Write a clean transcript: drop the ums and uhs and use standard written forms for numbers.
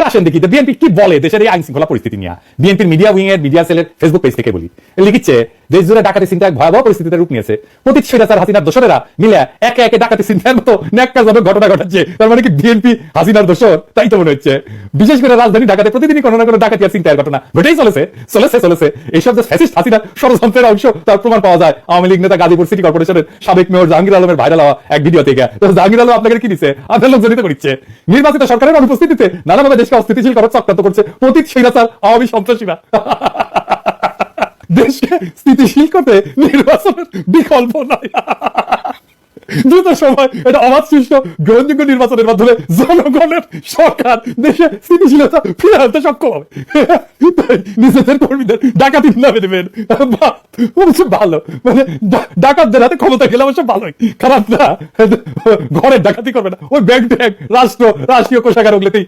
আসেন দেখি বিএনপি কি বলে দেশের এই আইন শৃঙ্খলা পরিস্থিতি নিয়ে। বিএনপির মিডিয়া উইং এর মিডিয়া সেলের ফেসবুক পেজ থেকে বলি, লিখিচ্ছে দেশ জুড়ে ডাকাতি চিন্তা এক ভয়াবহ পরিস্থিতিতে রূপ নিয়েছে। প্রতীক স্বৈরাচার হাসিনার দোসরেরা মিলে একে একে ডাকাতি চিন্তার মতো ন্যাক্কারজনক ঘটনা ঘটাচ্ছে। তার মানে কি বিএনপি হাসিনার দোসর? তাই তো মনে হচ্ছে। বিশেষ করে রাজধানী ঢাকাতে প্রতিদিনই কোনো না কোনো ডাকাতি আর চিন্তার ঘটনা ঘটেই চলেছে। এইসব যে ফ্যাসিস্ট হাসিনার ষড়যন্ত্রের অংশ তার প্রমাণ পাওয়া যায় আওয়ামী লীগ নেতা গাজীপুর সিটি কর্পোরেশনের সাবেক মেয়র জাহাঙ্গীর আলমের ভাইরাল হওয়া এক ভিডিও থেকে। জাহাঙ্গীর আলম আপনাকে কি দিচ্ছে? আপনার লোক জড়িত করছে নির্বাচিত সরকারের অনুপস্থিতিতে নানাভাবে দেশকে অস্থিতিশীল করার চক্রান্ত করছে প্রতীক স্বৈরাচার আওয়ামী সন্ত্রাসীরা। দেশকে স্থিতিশীল করতে নির্বাচনের বিকল্প নাই। দ্রুত সময় এটা অবাধ সৃষ্ট গ্রহণযোগ্য নির্বাচনের মাধ্যমে জনগণের সরকার দেশে স্থিতিশীলতা ফিরে আনতে সক্ষম হবে। তাই নিজেদের কর্মীদের ডাকাতি নামে দেবেন, ভালো। মানে ডাকাতদের হাতে ক্ষমতা গেলে অবশ্য ভালোই, খারাপ না। ঘরের ডাকাতি করবে না, ওই ব্যাংক রাষ্ট্রীয় কোষাগার ওগুলোতেই